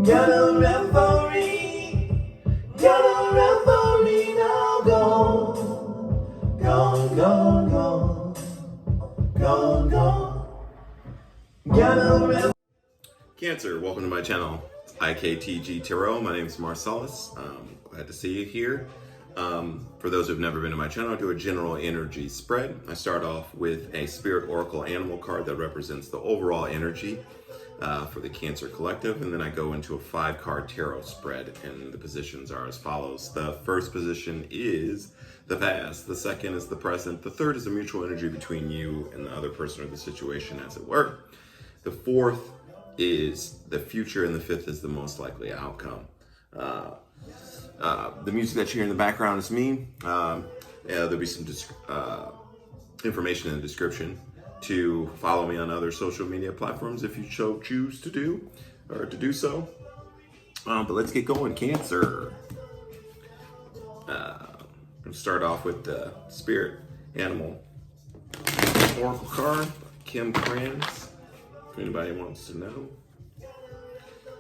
Got a referee, got a referee now. Go, go, go, go, go, go. Got a referee. Cancer, welcome to my channel. It's IKTG Tarot. My name is Marcellus. Glad to see you here. For those who've never been to my channel, I do a general energy spread. I start off with a Spirit Oracle Animal card that represents the overall energy for the Cancer Collective, and then I go into a 5-card tarot spread, and the positions are as follows. The first position is the past, the second is the present, the third is a mutual energy between you and the other person or the situation, as it were. The fourth is the future, and the fifth is the most likely outcome. The music that you hear in the background is me. There'll be some information in the description to follow me on other social media platforms if you choose to do so. But let's get going, Cancer. I'm gonna start off with the Spirit Animal Oracle card, Kim Kranz, if anybody wants to know.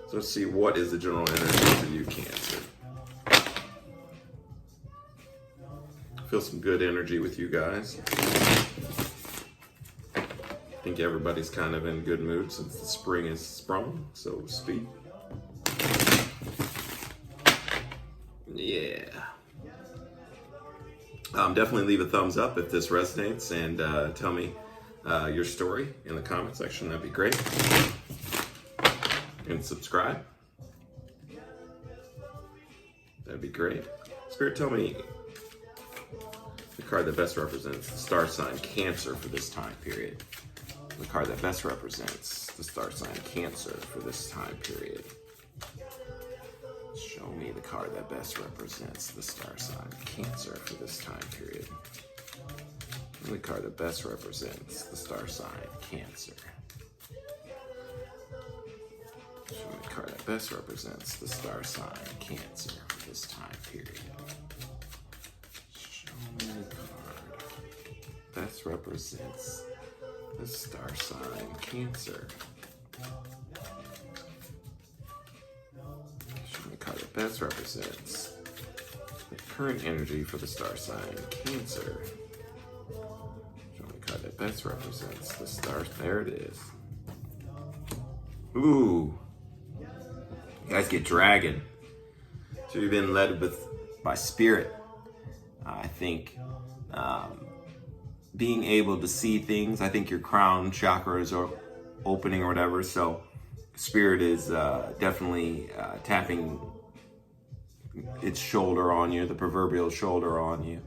So let's see, what is the general energy for you, Cancer? Feel some good energy with you guys. I think everybody's kind of in good mood since the spring is sprung, so to speak. Yeah. Definitely leave a thumbs up if this resonates, and tell me your story in the comment section. That'd be great. And subscribe. That'd be great. Spirit, tell me the card that best represents the star sign Cancer for this time period. The card that best represents the star sign Cancer for this time period. Show me the card that best represents the star sign Cancer for this time period. And the card that best represents the star sign Cancer. Show me the card that best represents the star sign Cancer for this time period. Show me the card best represents the star sign Cancer. Show me the card that best represents the current energy for the star sign Cancer. Show me the card that best represents the star. There it is. Ooh. You guys get dragon. So you've been led by spirit. I think being able to see things. I think your crown chakras are opening or whatever. So spirit is definitely tapping its shoulder on you, the proverbial shoulder on you.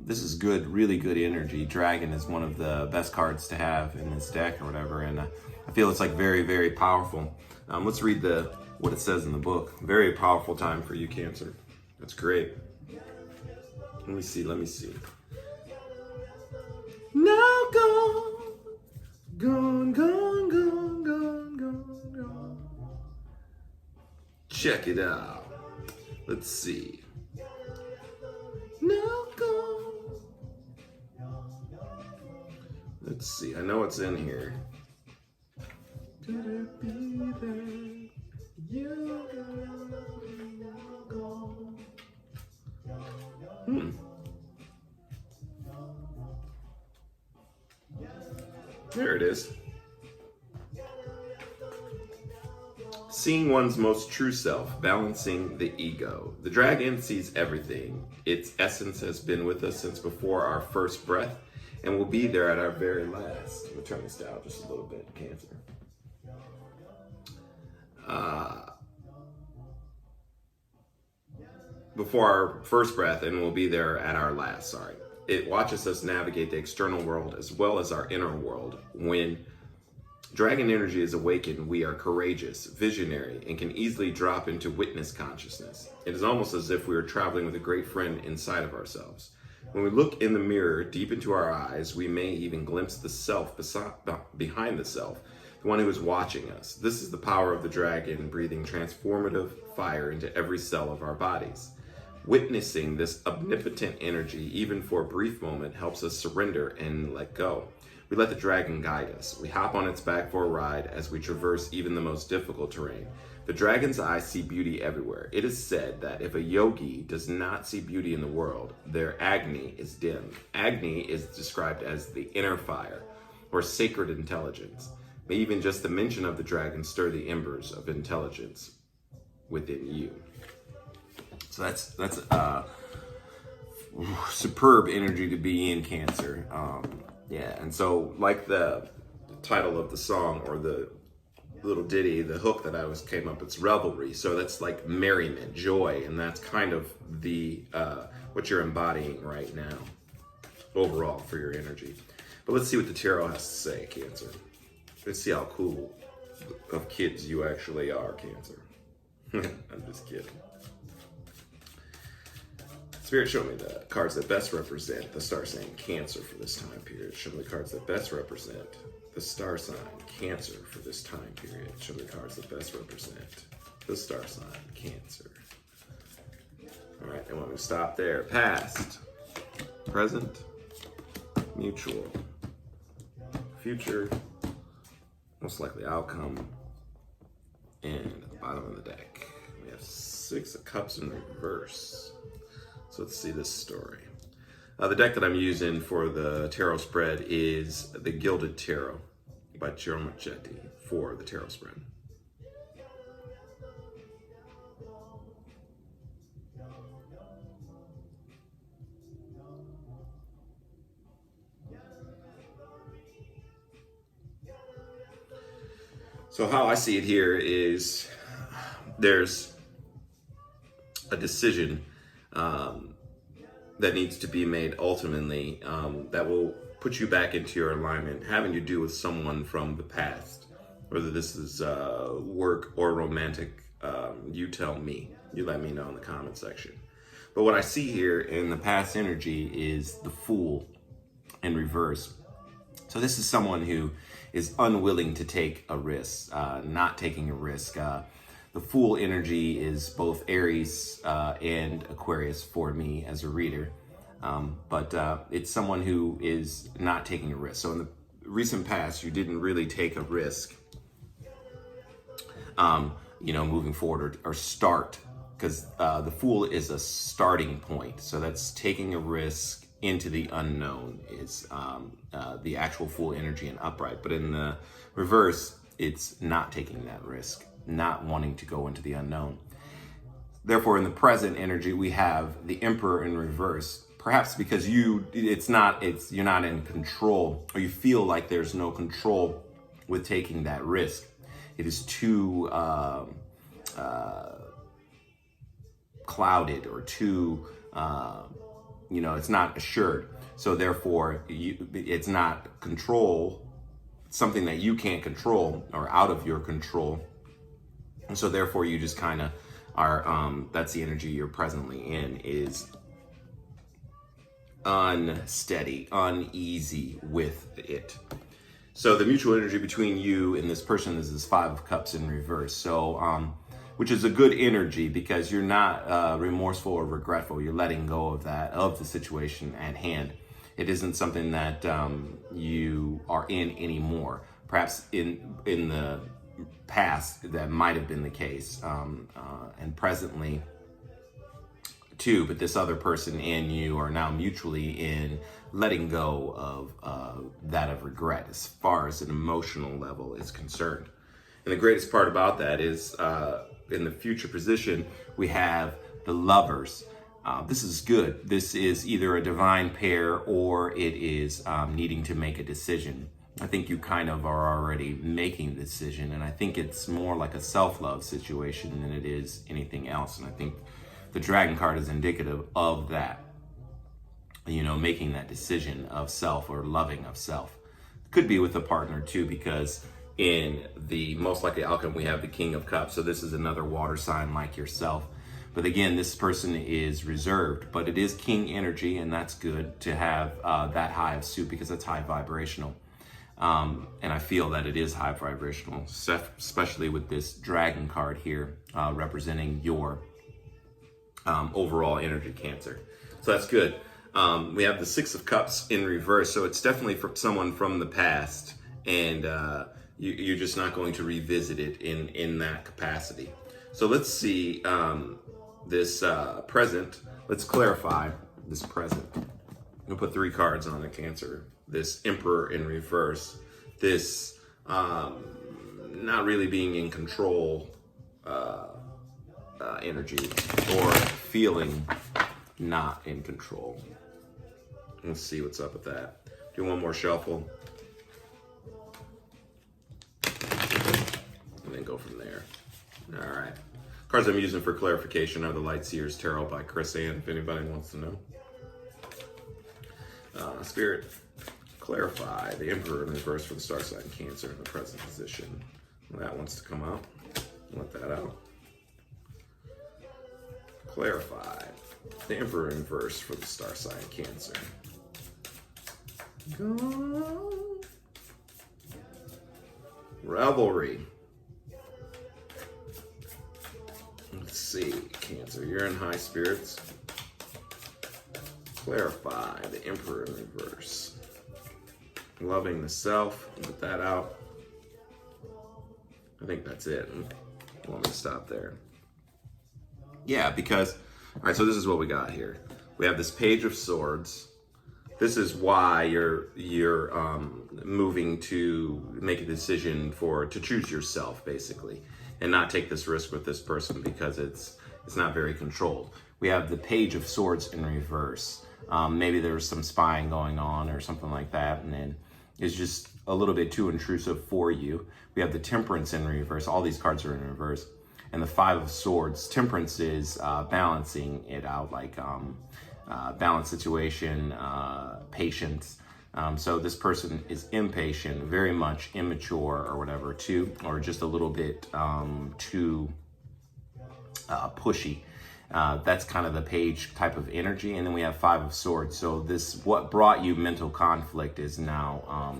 This is good, really good energy. Dragon is one of the best cards to have in this deck or whatever. And I feel it's like very, very powerful. Let's read what it says in the book. Very powerful time for you, Cancer. That's great. Let me see. Now gone, gone, gone, gone, gone, gone, gone. Check it out. Let's see. Now gone. Let's see. I know it's in here. Could it be that you gone? There it is. Seeing one's most true self, balancing the ego. The dragon sees everything. Its essence has been with us since before our first breath and will be there at our very last. Let me turn this down just a little bit, Cancer. Before our first breath and will be there at our last, sorry. It watches us navigate the external world as well as our inner world. When dragon energy is awakened, we are courageous, visionary, and can easily drop into witness consciousness. It is almost as if we are traveling with a great friend inside of ourselves. When we look in the mirror, deep into our eyes, we may even glimpse the self behind the self, the one who is watching us. This is the power of the dragon, breathing transformative fire into every cell of our bodies. Witnessing this omnipotent energy, even for a brief moment, helps us surrender and let go. We let the dragon guide us. We hop on its back for a ride as we traverse even the most difficult terrain. The dragon's eyes see beauty everywhere. It is said that if a yogi does not see beauty in the world, their agni is dimmed. Agni is described as the inner fire or sacred intelligence. May even just the mention of the dragon stir the embers of intelligence within you. So that's superb energy to be in, Cancer. Yeah, and so like the title of the song or the little ditty, the hook that came up, it's revelry. So that's like merriment, joy, and that's kind of the what you're embodying right now overall for your energy. But let's see what the tarot has to say, Cancer. Let's see how cool of kids you actually are, Cancer. I'm just kidding. Spirit, show me the cards that best represent the star sign Cancer for this time period. Show me the cards that best represent the star sign Cancer for this time period. Show me the cards that best represent the star sign Cancer. All right, I want me to stop there. Past, present, mutual, future, most likely outcome, and at the bottom of the deck, we have 6 of Cups in reverse. So let's see this story. The deck that I'm using for the tarot spread is the Gilded Tarot by Ciro Marchetti for the tarot spread. So how I see it here is there's a decision that needs to be made ultimately that will put you back into your alignment, having to do with someone from the past, whether this is work or romantic. You tell me. You let me know in the comment section. But what I see here in the past energy is the Fool in reverse. So this is someone who is unwilling to take a risk, not taking a risk. The Fool energy is both Aries and Aquarius for me as a reader. But it's someone who is not taking a risk. So in the recent past, you didn't really take a risk, moving forward or start, because the Fool is a starting point. So that's taking a risk into the unknown is the actual Fool energy and upright. But in the reverse, it's not taking that risk, not wanting to go into the unknown. Therefore, in the present energy, we have the Emperor in reverse, perhaps because you're not in control, or you feel like there's no control with taking that risk. It is too clouded or too, it's not assured. So therefore, it's not control, something that you can't control or out of your control. And so therefore you just kind of are, that's the energy you're presently in, is unsteady, uneasy with it. So the mutual energy between you and this person is this 5 of Cups in reverse. So, which is a good energy because you're not remorseful or regretful. You're letting go of the situation at hand. It isn't something that you are in anymore. Perhaps in the past that might have been the case, and presently too, but this other person and you are now mutually in letting go of that of regret as far as an emotional level is concerned. And the greatest part about that is in the future position, we have the Lovers. This is good. This is either a divine pair or it is needing to make a decision. I think you kind of are already making the decision, and I think it's more like a self-love situation than it is anything else. And I think the Dragon card is indicative of that, making that decision of self or loving of self. Could be with a partner too, because in the most likely outcome, we have the King of Cups. So this is another water sign like yourself. But again, this person is reserved, but it is King energy, and that's good to have that high of suit because it's high vibrational. And I feel that it is high vibrational, especially with this Dragon card here representing your overall energy, Cancer. So that's good. We have the 6 of Cups in reverse, so it's definitely for someone from the past, and you're just not going to revisit it in that capacity. So let's see this present. Let's clarify this present. We'll put 3 cards on the Cancer. This Emperor in reverse. This not really being in control energy, or feeling not in control. Let's see what's up with that. Do one more shuffle. And then go from there. All right. Cards I'm using for clarification are the Light Seers Tarot by Chris Ann, if anybody wants to know. Spirit, clarify the Emperor in reverse for the star sign Cancer in the present position. That wants to come out. Let that out. Clarify the Emperor in reverse for the star sign Cancer. Go. Revelry. Let's see, Cancer, you're in high spirits. Clarify the Emperor in reverse. Loving the self. Let that out. I think that's it. I want me to stop there. Yeah, because, all right, so this is what we got here. We have this Page of Swords. This is why you're moving to make a decision to choose yourself, basically, and not take this risk with this person because it's not very controlled. We have the Page of Swords in reverse. Maybe there's some spying going on or something like that, and then it's just a little bit too intrusive for you. We have the Temperance in reverse. All these cards are in reverse. And the 5 of Swords. Temperance is balancing it out, like balanced situation, patience. So this person is impatient, very much immature or whatever, or just a little bit too pushy. That's kind of the Page type of energy. And then we have 5 of Swords. So what brought you mental conflict is now,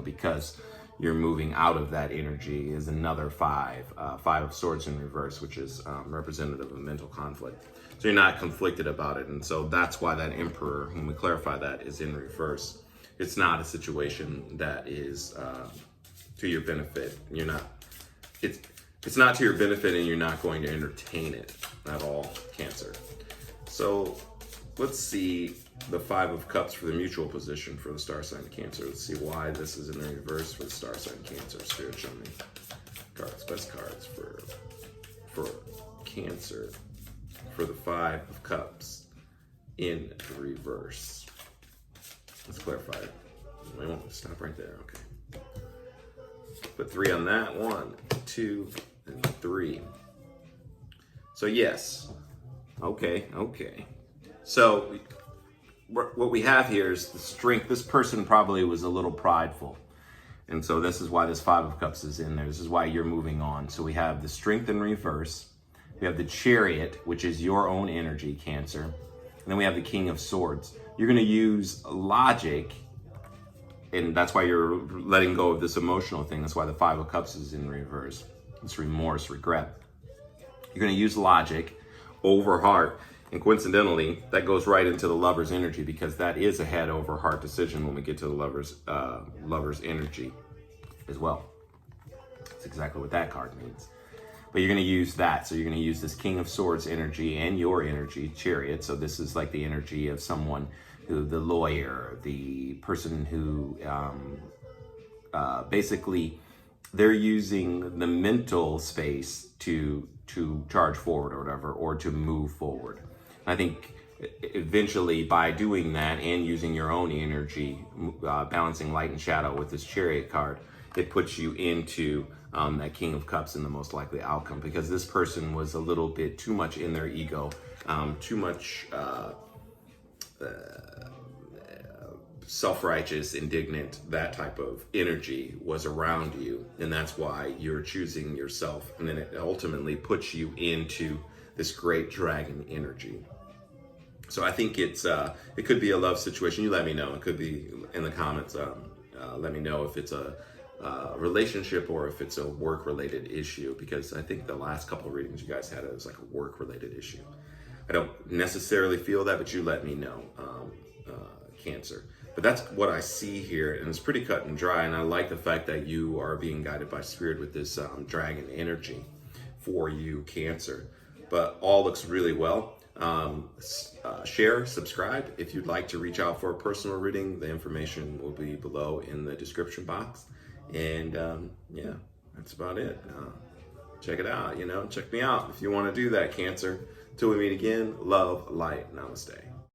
because you're moving out of that energy, is another 5 of Swords in reverse, which is representative of mental conflict. So you're not conflicted about it. And so that's why that Emperor, when we clarify that, is in reverse. It's not a situation that is to your benefit. It's not to your benefit, and you're not going to entertain it at all, Cancer. So let's see the 5 of Cups for the mutual position for the star sign Cancer. Let's see why this is in the reverse for the star sign Cancer. Spirit, show me cards, best cards for Cancer for the 5 of Cups in reverse. Let's clarify it. I won't stop right there. Okay. Put 3 on that. 1, 2, and 3. So yes. Okay. So what we have here is the strength. This person probably was a little prideful. And so this is why this 5 of Cups is in there. This is why you're moving on. So we have the Strength in reverse. We have the Chariot, which is your own energy, Cancer. And then we have the King of Swords. You're going to use logic, and that's why you're letting go of this emotional thing. That's why the 5 of Cups is in reverse. It's remorse, regret. You're going to use logic over heart. And coincidentally, that goes right into the Lover's energy, because that is a head over heart decision when we get to the Lover's energy as well. That's exactly what that card means. But you're going to use that. So you're going to use this King of Swords energy and your energy, Chariot. So this is like the energy of someone who, the lawyer, the person who basically they're using the mental space to charge forward or whatever, or to move forward. I think eventually by doing that and using your own energy, balancing light and shadow with this Chariot card, it puts you into that King of Cups in the most likely outcome, because this person was a little bit too much in their ego, too much self-righteous, indignant, that type of energy was around you, and that's why you're choosing yourself, and then it ultimately puts you into this great dragon energy. So I think it could be a love situation. You let me know. It could be in the comments. Let me know if it's a relationship or if it's a work-related issue, because I think the last couple of readings you guys had, it was like a work-related issue. I don't necessarily feel that, but you let me know, Cancer. But that's what I see here, and it's pretty cut and dry. And I like the fact that you are being guided by Spirit with this dragon energy for you, Cancer. But all looks really well. Share, subscribe. If you'd like to reach out for a personal reading, the information will be below in the description box. And yeah, that's about it. Check it out, check me out if you want to do that, Cancer. Till we meet again, love, light, namaste.